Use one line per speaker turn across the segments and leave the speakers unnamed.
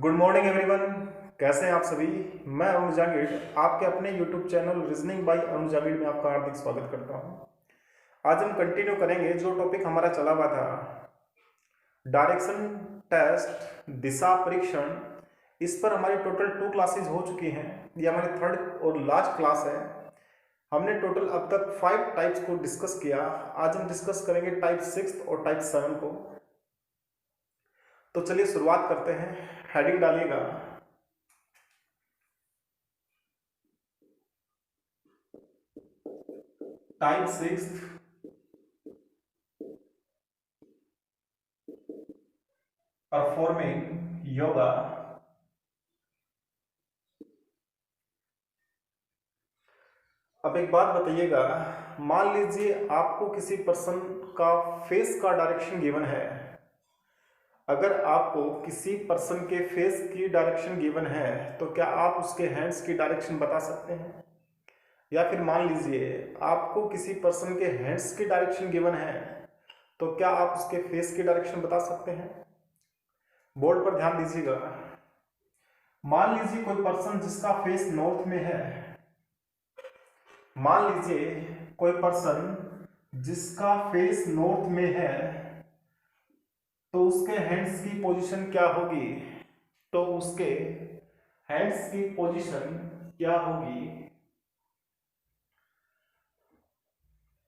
Good morning everyone. कैसे हैं आप सभी। मैं अरुण जांगिड़ आपके अपने YouTube channel reasoning bye Arun Jangid में आपका हार्दिक स्वागत करता हूं। आज हम कंटिन्यू करेंगे जो टॉपिक हमारा चला हुआ था, डायरेक्शन टेस्ट, दिशा परीक्षण। इस पर हमारी टोटल 2 क्लासेज हो चुकी हैं। ये हमारी थर्ड और लास्ट क्लास है। हमने टोटल अब तक 5 टाइप्स को डिस्कस किया। आज हम डिस्कस करेंगे टाइप 6 और टाइप 7 को। तो चलिए शुरुआत करते हैं। हेडिंग डालिएगा, टाइप 6 परफॉर्मिंग योगा। अब एक बात बताइएगा, मान लीजिए आपको किसी पर्सन का फेस का डायरेक्शन गिवन है। अगर आपको किसी पर्सन के फेस की डायरेक्शन गिवन है तो क्या आप उसके हैंड्स की डायरेक्शन बता सकते हैं? या फिर मान लीजिए आपको किसी पर्सन के हैंड्स की डायरेक्शन गिवन है तो क्या आप उसके फेस की डायरेक्शन बता सकते हैं? बोर्ड पर ध्यान दीजिएगा। मान लीजिए कोई पर्सन जिसका फेस नॉर्थ में है, मान लीजिए कोई पर्सन जिसका फेस नॉर्थ में है तो उसके हैंड्स की पोजीशन क्या होगी? तो उसके हैंड्स की पोजीशन क्या होगी?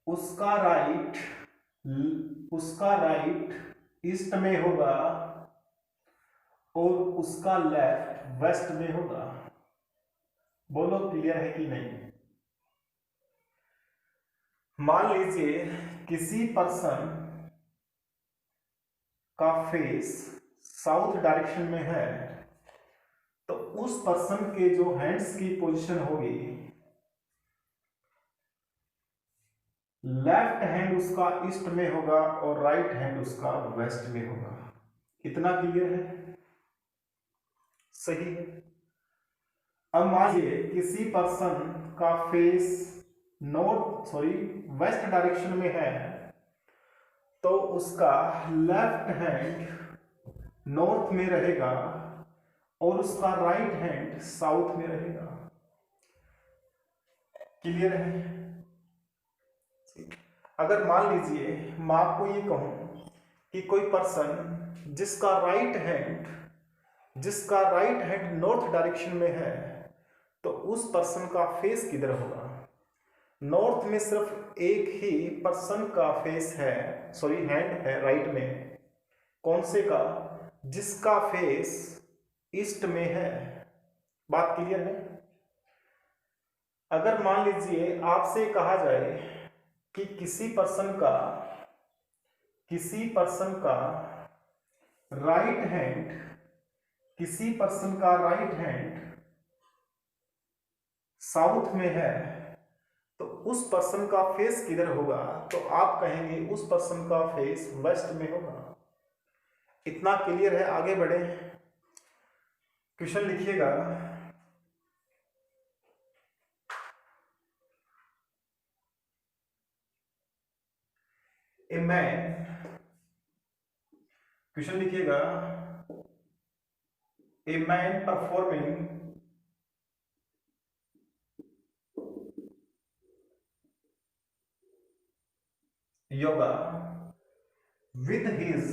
उसका राइट ईस्ट में होगा और उसका लेफ्ट वेस्ट में होगा। बोलो क्लियर है कि नहीं? मान लीजिए किसी पर्सन का फेस साउथ डायरेक्शन में है तो उस पर्सन के जो हैंड्स की पोजीशन होगी, लेफ्ट हैंड उसका ईस्ट में होगा और राइट हैंड उसका वेस्ट में होगा। कितना क्लियर है? सही है। अब मान लीजिए किसी पर्सन का फेस वेस्ट डायरेक्शन में है तो उसका लेफ्ट हैंड नॉर्थ में रहेगा और उसका राइट हैंड साउथ में रहेगा। क्लियर है? अगर मान लीजिए मैं आपको ये कहूं कि कोई पर्सन जिसका राइट हैंड नॉर्थ डायरेक्शन में है तो उस पर्सन का फेस किधर होगा? नॉर्थ में सिर्फ एक ही पर्सन का फेस है, हैंड है राइट में। कौन से का? जिसका फेस ईस्ट में है। बात क्लियर है? अगर मान लीजिए आपसे कहा जाए कि किसी पर्सन का राइट हैंड साउथ में है तो उस पर्सन का फेस किधर होगा? तो आप कहेंगे उस पर्सन का फेस वेस्ट में होगा। इतना क्लियर है? आगे बढ़े, क्वेश्चन लिखिएगा। ए मैन, क्वेश्चन लिखिएगा, ए man performing yoga with his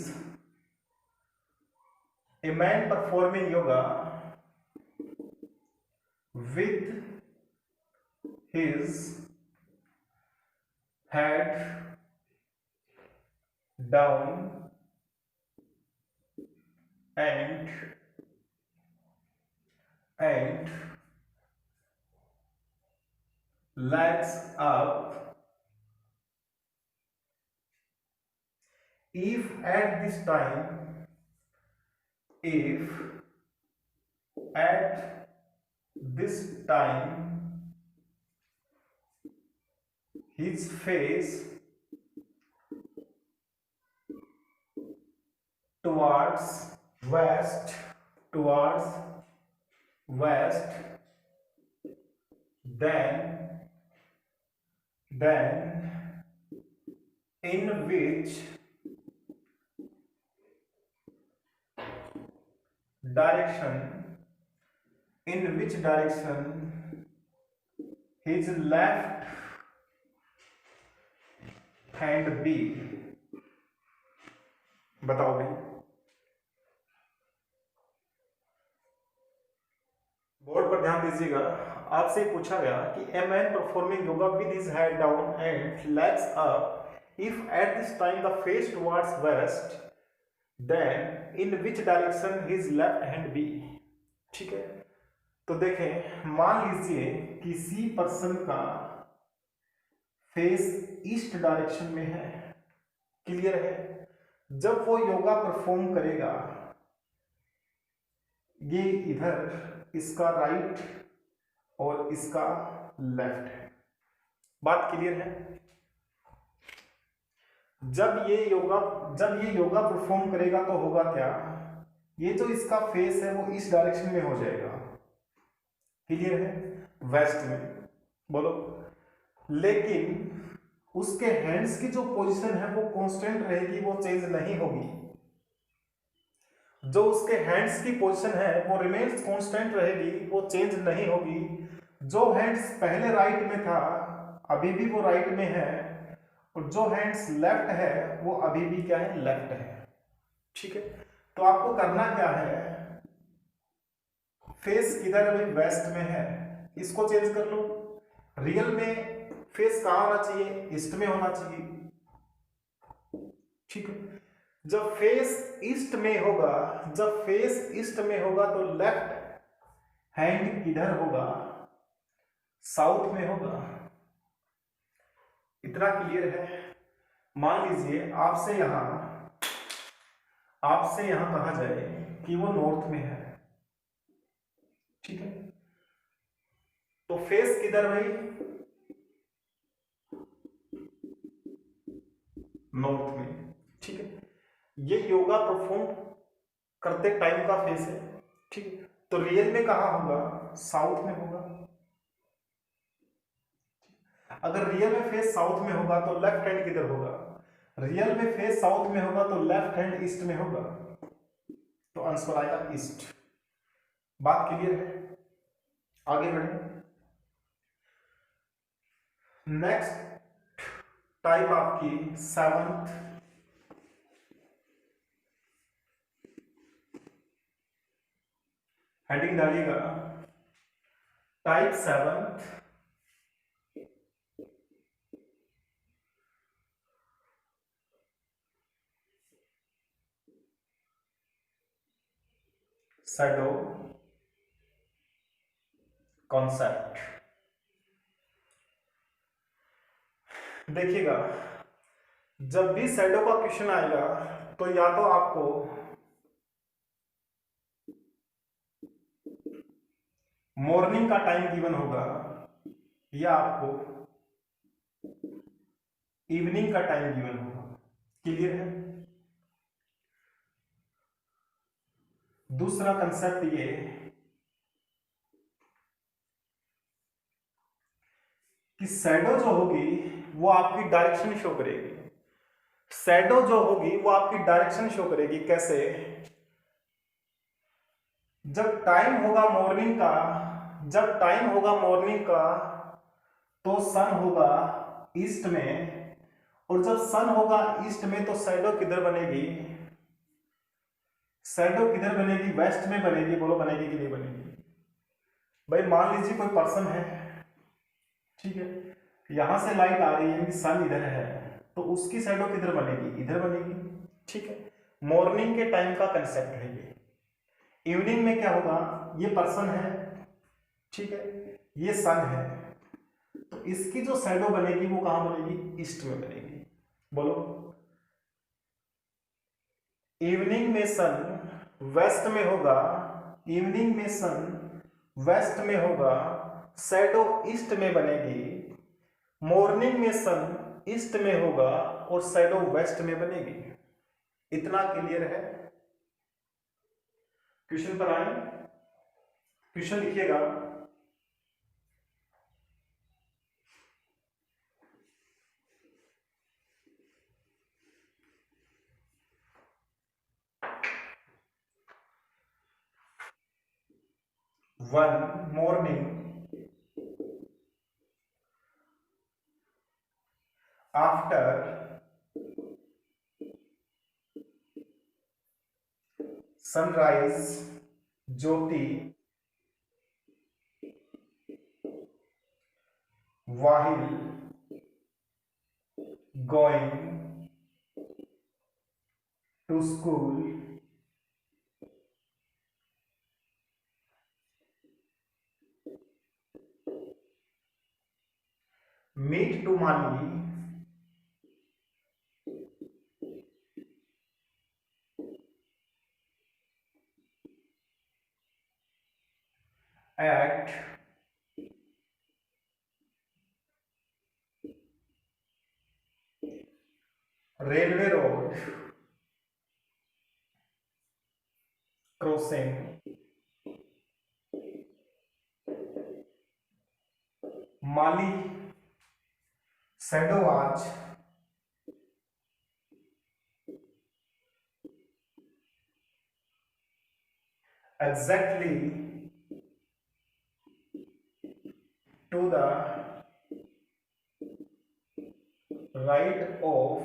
a man performing yoga with his head down and legs up, if at this time his face towards towards west, then in which direction, in which direction his left hand be. बताओ भाई, board पर ध्यान दीजिएगा। आपसे पूछा गया कि a man performing yoga with his head down and legs up, if at this time the face towards west, then in which direction his left hand be. ठीक है, तो देखें, मान लीजिए किसी पर्सन का फेस ईस्ट डायरेक्शन में है, क्लियर है। जब वो योगा परफॉर्म करेगा, ये इधर इसका राइट और इसका लेफ्ट है, बात क्लियर है। जब ये योगा परफॉर्म करेगा तो होगा क्या, ये जो इसका फेस है वो इस डायरेक्शन में हो जाएगा, क्लियर है, वेस्ट में। बोलो, लेकिन उसके हैंड्स की जो पोजीशन है वो कांस्टेंट रहेगी, वो चेंज नहीं होगी। जो उसके हैंड्स की पोजीशन है वो रिमेन्स कांस्टेंट रहेगी, वो चेंज नहीं होगी। जो हैंड्स पहले राइट में था अभी भी वो राइट में है, और जो हैंड्स लेफ्ट है वो अभी भी क्या है, लेफ्ट है। ठीक है, तो आपको करना क्या है, फेस किधर अभी वेस्ट में है, इसको चेंज कर लो। रियल में फेस कहां होना चाहिए, ईस्ट में होना चाहिए। ठीक है, जब फेस ईस्ट में होगा, तो लेफ्ट हैंड किधर होगा, साउथ में होगा। इतना क्लियर है। मान लीजिए आपसे यहां कहा जाए कि वो नॉर्थ में है, ठीक है, तो फेस किधर भाई, नॉर्थ में। ठीक है, ये योगा परफॉर्म करते टाइम का फेस है। ठीक है, तो रियल में कहां होगा, साउथ में होगा। अगर रियल में फेस साउथ में होगा तो लेफ्ट हैंड किधर होगा, रियल में फेस साउथ में होगा तो लेफ्ट हैंड ईस्ट में होगा, तो आंसर आएगा ईस्ट। बात क्लियर है, आगे बढ़े। नेक्स्ट टाइप आपकी 7th, हेडिंग डालिएगा, टाइप 7th, शैडो कॉन्सेप्ट। देखिएगा, जब भी शैडो का क्वेश्चन आएगा तो या तो आपको मॉर्निंग का टाइम गिवन होगा या आपको इवनिंग का टाइम गिवन होगा, क्लियर है। दूसरा कंसेप्ट ये कि शैडो जो होगी वो आपकी डायरेक्शन शो करेगी। शैडो जो होगी वो आपकी डायरेक्शन शो करेगी, कैसे, जब टाइम होगा मॉर्निंग का तो सन होगा ईस्ट में, और जब सन होगा ईस्ट में तो शैडो किधर बनेगी, वेस्ट में बनेगी। बोलो, बनेगी कि नहीं बनेगी। भाई मान लीजिए कोई पर्सन है, ठीक है, यहां से लाइट आ रही है, सन इधर है, तो उसकी शैडो किधर बनेगी, इधर बनेगी। ठीक है, मॉर्निंग के टाइम का कंसेप्ट है ये। इवनिंग में क्या होगा, ये पर्सन है, ठीक है, ये सन है, तो इसकी जो शैडो बनेगी वो कहां बनेगी, ईस्ट में बनेगी। बोलो, इवनिंग में सन वेस्ट में होगा, शैडो ईस्ट में बनेगी। मॉर्निंग में सन ईस्ट में होगा और शैडो वेस्ट में बनेगी। इतना क्लियर है। क्वेश्चन पर आए, क्वेश्चन लिखिएगा, one morning after sunrise, Jyoti while going to school meet Tumali at railway road crossing Mali Sandowaj exactly to the right of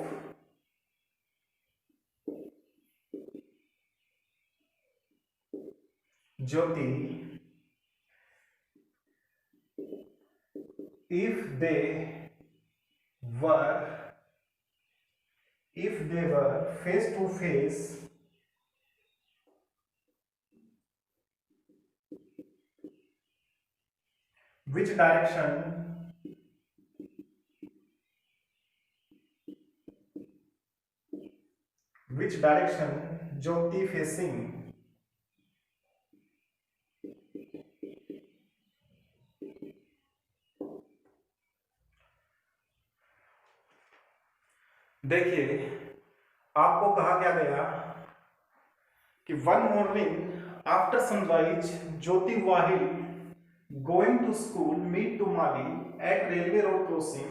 Jyoti if they were face to face, which direction Jyoti facing? देखिए, आपको कहा क्या गया कि one morning after sunrise Jyoti while going to school meet to Mali at railway road crossing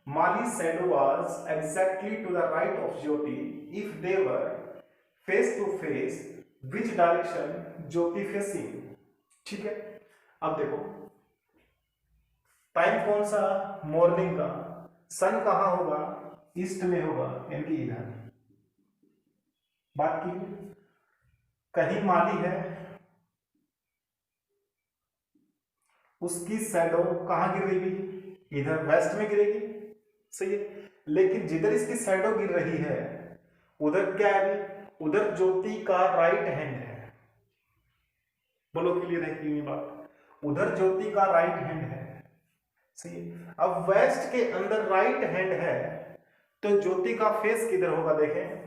Mali shadow was exactly to the right of Jyoti if they were face to face which direction Jyoti facing. ठीक है, अब देखो टाइम कौन सा, morning का, सन कहां होगा, east में होगा यानी कि इधर। बात की कहीं माली है, उसकी शैडो कहां गिरेगी, इधर वेस्ट में गिरेगी, सही है। लेकिन जिधर इसकी शैडो गिर रही है उधर क्या है, उधर ज्योति का राइट हैंड है। बोलो क्लियर है कि नहीं बात, उधर ज्योति का राइट हैंड है, सही है। अब वेस्ट के अंदर राइट हैंड है तो ज्योति का फेस किधर होगा, देखें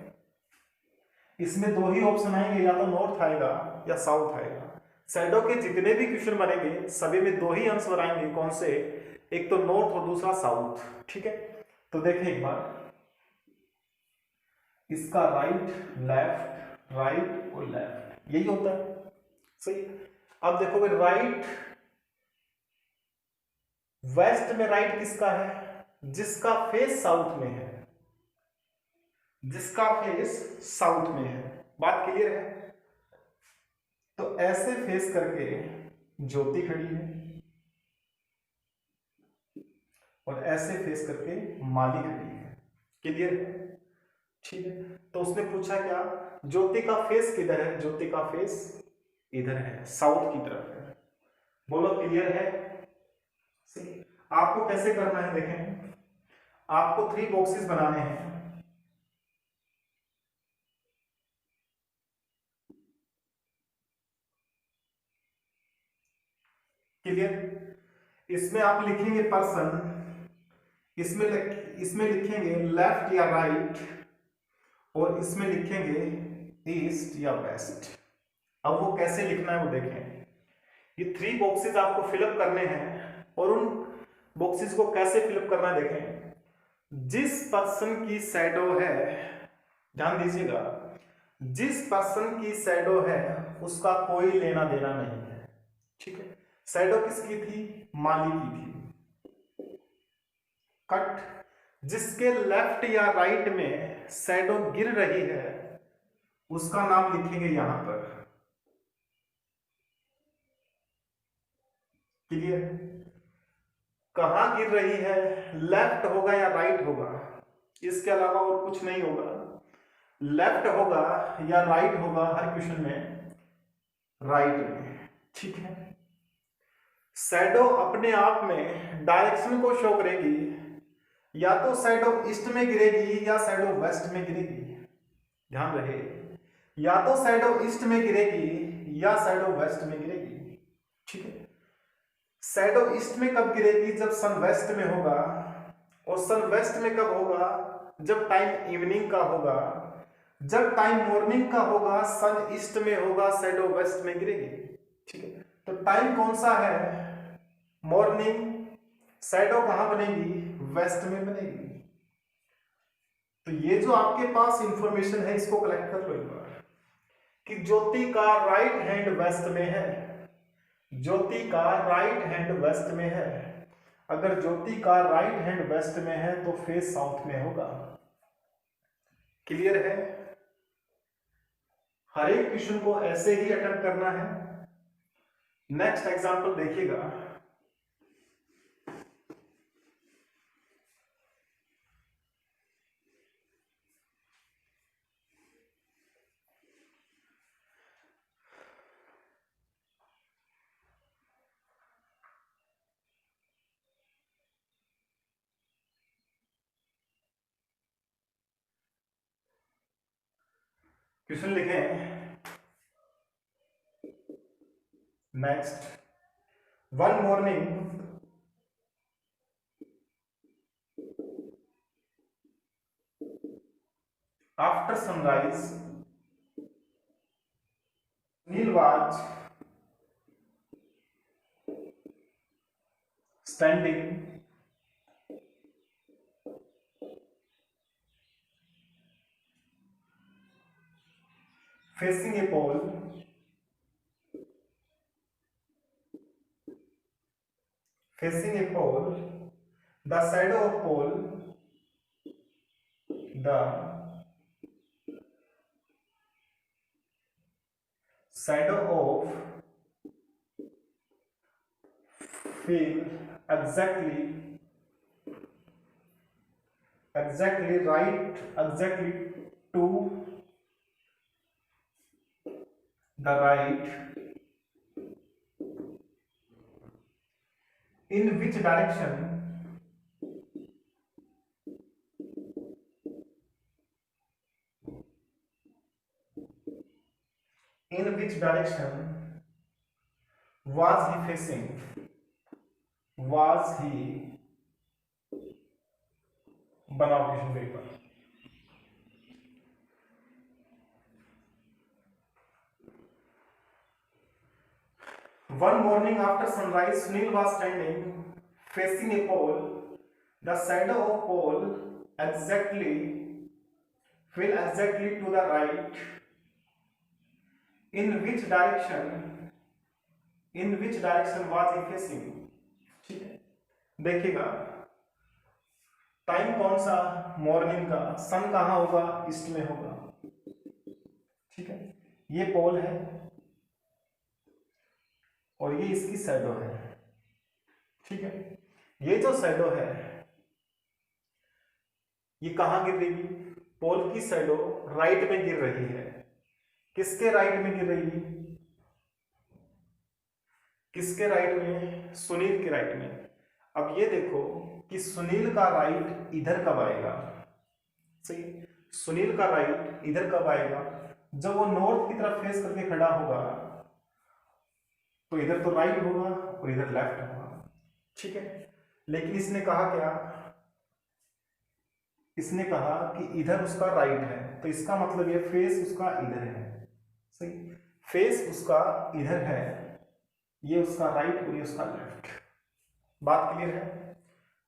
इसमें दो ही ऑप्शन आएंगे, या तो नॉर्थ आएगा या साउथ आएगा। शैडो के जितने भी क्वेश्चन बनेंगे सभी में दो ही आंसर आएंगे, कौन से, एक तो नॉर्थ और दूसरा साउथ। ठीक है, तो देखें एक बार, इसका राइट लेफ्ट, राइट और लेफ्ट, यही होता है, सही। अब देखोगे राइट, वेस्ट में राइट किसका है, जिसका फेस साउथ में है, जिसका फेस साउथ में है। बात क्लियर है। तो ऐसे फेस करके ज्योति खड़ी है और ऐसे फेस करके माली खड़ी है। क्लियर है, ठीक है। तो उसने पूछा क्या, ज्योति का फेस किधर है, ज्योति का फेस इधर है, साउथ की तरफ है। बोलो क्लियर है। सही, आपको कैसे करना है देखें, आपको 3 बॉक्सेस बनाने हैं। क्लियर, इसमें आप लिखेंगे पर्सन, इसमें लिखेंगे लेफ्ट या राइट, और इसमें लिखेंगे ईस्ट या वेस्ट। अब वो कैसे लिखना है वो देखें। ये 3 बॉक्सेस आपको फिलअप करने हैं और उन बॉक्सेस को कैसे फिलअप करना है देखें। जिस पर्सन की शैडो है, ध्यान दीजिएगा, जिस पर्सन की शैडो है उसका कोई लेना देना नहीं है। ठीक है, शैडो किसकी थी, माली की थी। कट, जिसके लेफ्ट या राइट में शैडो गिर रही है उसका नाम लिखेंगे यहां पर। क्लियर? कहाँ गिर रही है, लेफ्ट होगा या राइट होगा, इसके अलावा और कुछ नहीं होगा। लेफ्ट होगा या राइट होगा हर क्वेश्चन में, राइट में। ठीक है। शैडो अपने आप में डायरेक्शन को शो करेगी, या तो शैडो ईस्ट में गिरेगी या शैडो वेस्ट में गिरेगी। ध्यान रहे, या तो शैडो ईस्ट में गिरेगी या शैडो वेस्ट में गिरेगी। ठीक है। शैडो ईस्ट में कब गिरेगी, जब सन वेस्ट में होगा, और सन वेस्ट में कब होगा, जब टाइम इवनिंग का होगा। जब टाइम मॉर्निंग का होगा, सन ईस्ट में होगा, शैडो वेस्ट में गिरेगी। ठीक है। तो टाइम कौन सा है, मॉर्निंग। शैडो कहां बनेगी, वेस्ट में बनेगी। तो ये जो आपके पास इंफॉर्मेशन है, इसको कलेक्ट कर लो एक बार, कि ज्योति का राइट हैंड वेस्ट में है। ज्योति का राइट हैंड वेस्ट में है। अगर ज्योति का राइट हैंड वेस्ट में है तो फेस साउथ में होगा। क्लियर है? हर एक क्वेश्चन को ऐसे ही अटेम्प्ट करना है। नेक्स्ट एग्जांपल देखिएगा। क्वेश्चन लिखें। Next, one morning after sunrise Sunil was standing facing a pole, facing a pole. The shadow of pole, the shadow of fell exactly right, exactly to the right. In which direction? In which direction was he facing? Was he? बनाओ question paper. One morning after sunrise, Sunil was standing facing a pole. The shadow of pole fell exactly to the right. In which direction? In which direction was he facing? ठीक है, देखिएगा time कौन सा, morning का। सन कहाँ होगा, east में होगा। ठीक है। ये पोल है और ये इसकी शैडो है। ठीक है। ये जो शैडो है ये कहां गिर रही है, पोल की शैडो राइट में गिर रही है। किसके राइट में गिर रही है, किसके राइट में, सुनील के राइट में। अब ये देखो कि सुनील का राइट इधर कब आएगा, सही। सुनील का राइट इधर कब आएगा, जब वो नॉर्थ की तरफ फेस करके खड़ा होगा तो इधर तो राइट होगा और इधर लेफ्ट होगा। ठीक है। लेकिन इसने कहा क्या, इसने कहा कि इधर उसका राइट है, तो इसका मतलब ये फेस उसका इधर है, सही। फेस उसका इधर है, ये उसका राइट और ये उसका लेफ्ट। बात क्लियर है?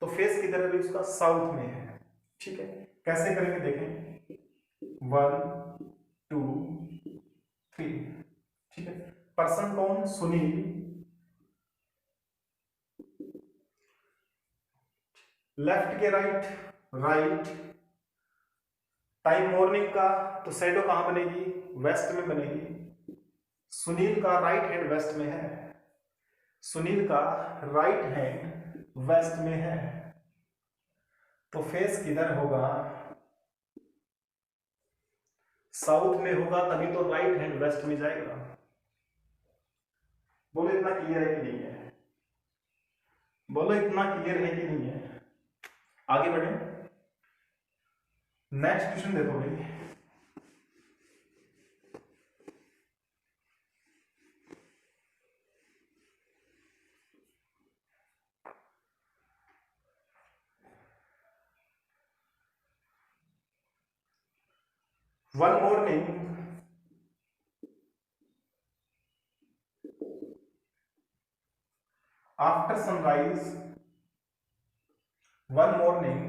तो फेस किधर है, उसका साउथ में है। ठीक है। कैसे करेंगे देखें, 1 2 3। ठीक है। पर्सन कौन, सुनील। लेफ्ट के राइट, राइट। टाइम मॉर्निंग का, तो शैडो कहां बनेगी, वेस्ट में बनेगी। सुनील का राइट हैंड वेस्ट में है। सुनील का राइट हैंड वेस्ट में है, तो फेस किधर होगा? साउथ में होगा, तभी तो राइट हैंड वेस्ट में जाएगा। बोलो इतना क्लियर है कि नहीं है? बोलो इतना क्लियर है कि नहीं है? आगे बढ़े, नेक्स्ट क्वेश्चन देखो भाई। One morning, after sunrise, one morning,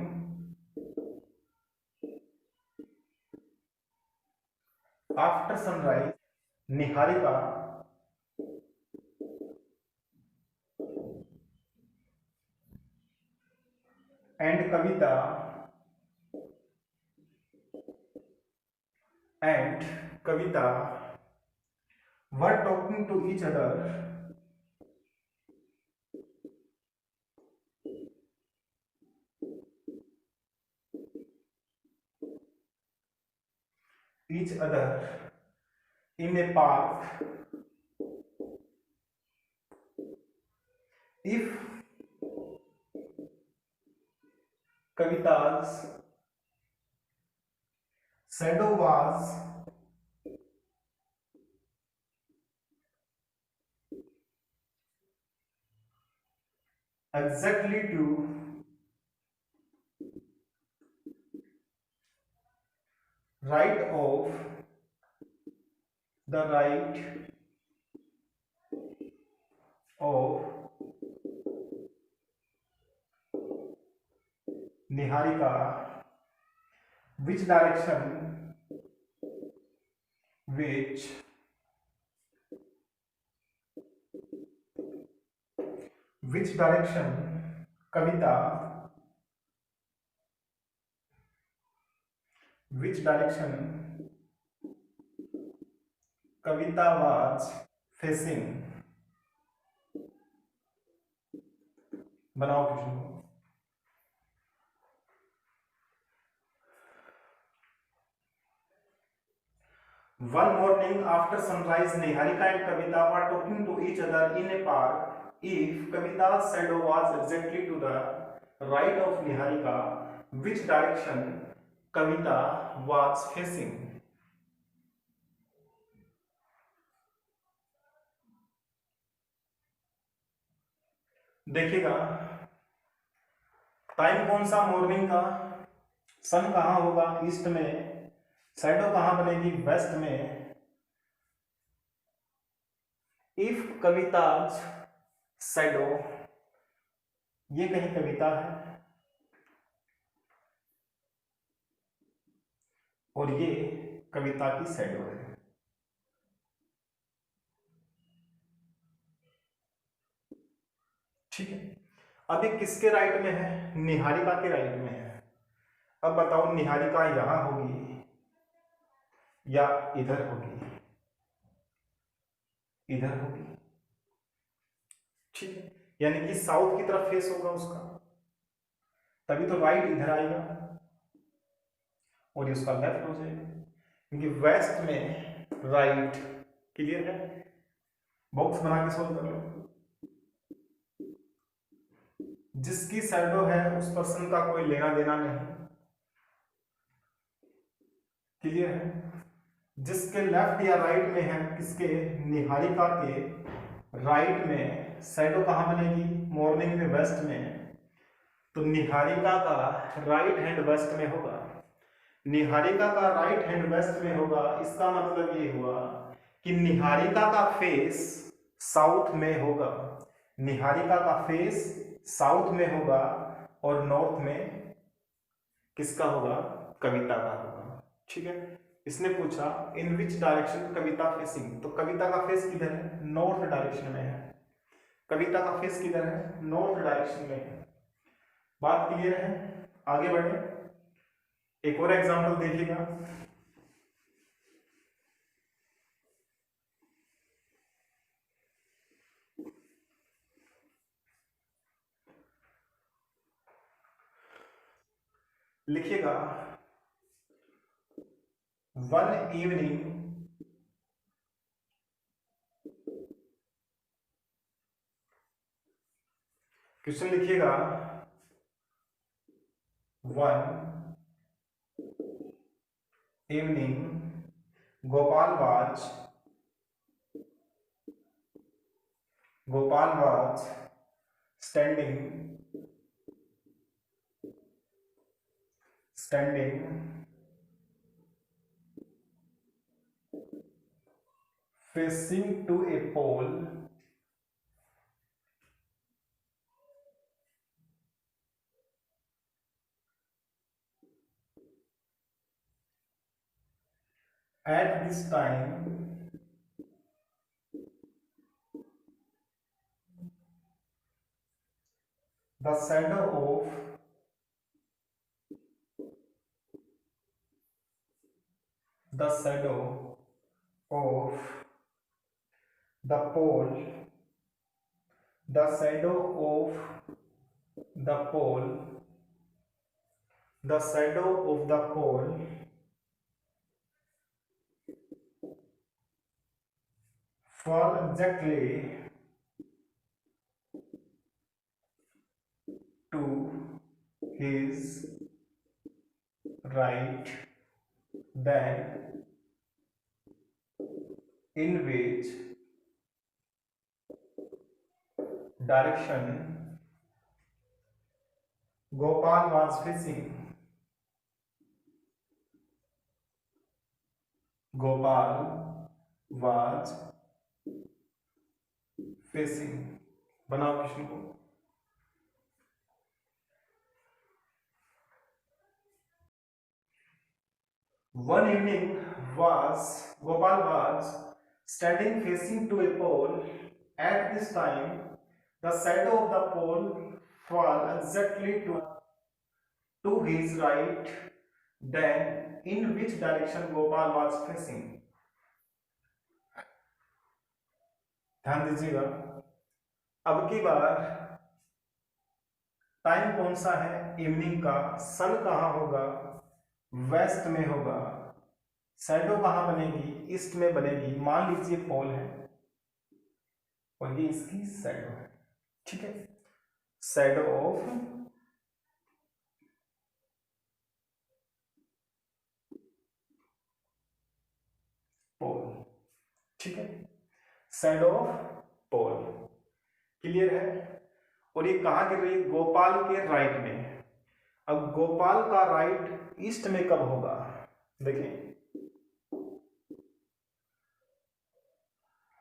after sunrise, Niharika and Kavita were talking to each other in a park. If Kavita's shadow was exactly to right of the right of Niharika, which direction Kavita which direction Kavita was facing? बनाओ question को। One morning after sunrise, Niharika and Kavita were talking to each other in a park. If Kavita's shadow was exactly to the right of Niharika, which direction Kavita was facing? देखिएगा, time कौन सा? Morning का। सन कहाँ होगा? East में। Shadow कहाँ बनेगी? Waste में। इफ कविताज शैडो, ये कहीं कविता है और ये कविता की शैडो है। ठीक है, अब ये किसके राइट में है? निहारिका के राइट में है। अब बताओ, निहारिका यहां होगी या इधर होगी? इधर होगी। ठीक है, यानी कि साउथ की तरफ फेस होगा उसका, तभी तो राइट इधर आएगा और ये उसका लेफ्ट हो जाएगा, क्योंकि वेस्ट में राइट। क्लियर है? बॉक्स बना के सोल्व कर लो। जिसकी शैडो है उस पर्सन का कोई लेना देना नहीं। क्लियर है? जिसके लेफ्ट या राइट में है, किसके? निहारिका के राइट में शैडो कहां बनेगी? मॉर्निंग में वेस्ट में, तो निहारिका का राइट हैंड वेस्ट में होगा। निहारिका का राइट हैंड वेस्ट में होगा, इसका मतलब ये हुआ कि निहारिका का फेस साउथ में होगा। निहारिका का फेस साउथ में होगा और नॉर्थ में किसका होगा? कविता का होगा। ठीक है, इसने पूछा इन विच डायरेक्शन कविता फेसिंग, तो कविता का फेस किधर है? नॉर्थ डायरेक्शन में है। कविता का फेस किधर है? नॉर्थ डायरेक्शन में है। बात क्लियर है? आगे बढ़े, एक और एग्जांपल देखिएगा। लिखिएगा वन इवनिंग क्वेश्चन लिखिएगा one evening Gopal was standing facing to a pole at this time. The shadow of the pole, the shadow of the pole, the shadow of the pole fall exactly to his right, then in which direction Gopal was facing. Gopal was facing. बनाओ question को। One evening Gopal was standing facing to a pole. At this time, the shadow of the pole fell exactly to his right. Then, in which direction Gopal was facing? ध्यान दीजिएगा। अब की बार time कौन सा है? Evening का। सन कहाँ होगा? वेस्ट में होगा। शैडो कहाँ बनेगी? ईस्ट में बनेगी। मान लीजिए पोल है और ये इसकी शैडो है, ठीक है। शैडो ऑफ पोल, ठीक है, शैडो ऑफ पोल। क्लियर है? और ये कहाँ गिर रही है? गोपाल के राइट में। अब गोपाल का राइट ईस्ट में कब होगा? देखें,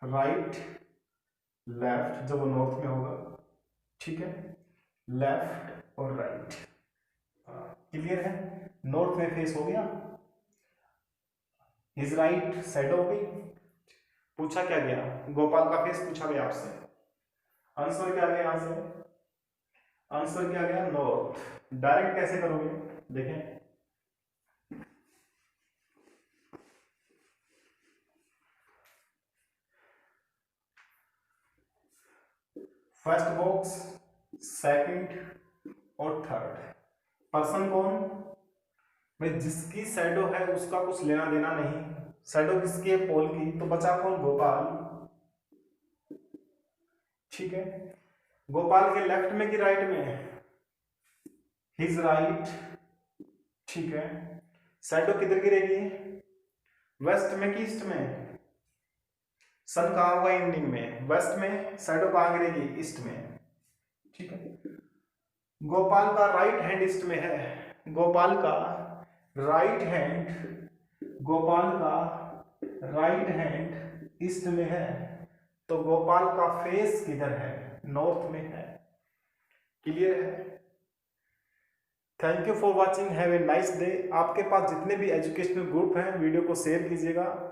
राइट लेफ्ट जब वो नॉर्थ में होगा, ठीक है, लेफ्ट और राइट। क्लियर है? नॉर्थ में फेस हो गया, हिज राइट शैडो हो गई। पूछा क्या गया? गोपाल का फेस पूछा गया आपसे। आंसर क्या गया? यहां से आंसर क्या गया? नॉर्थ। डायरेक्ट कैसे करोगे? देखें, फर्स्ट बॉक्स, सेकंड और थर्ड। पर्सन कौन? भाई जिसकी शैडो है उसका कुछ लेना देना नहीं। शैडो किसकी है? पोल की। तो बचा कौन? गोपाल, ठीक है। गोपाल के लेफ्ट में कि राइट में? हिज राइट, ठीक है। शैडो किधर गिरेगी? वेस्ट में कि ईस्ट में? सन कहाँ होगा? इवनिंग में। वेस्ट में। शैडो कहाँ गिरेगी? ईस्ट में, ठीक है। गोपाल का राइट हैंड ईस्ट में है। गोपाल का राइट हैंड ईस्ट में है। तो गोपाल का फेस किधर है? नॉर्थ में है। क्लियर है? Thank you for watching. Have a nice day. आपके पास जितने भी एजुकेशनल ग्रुप हैं वीडियो को शेयर कीजिएगा।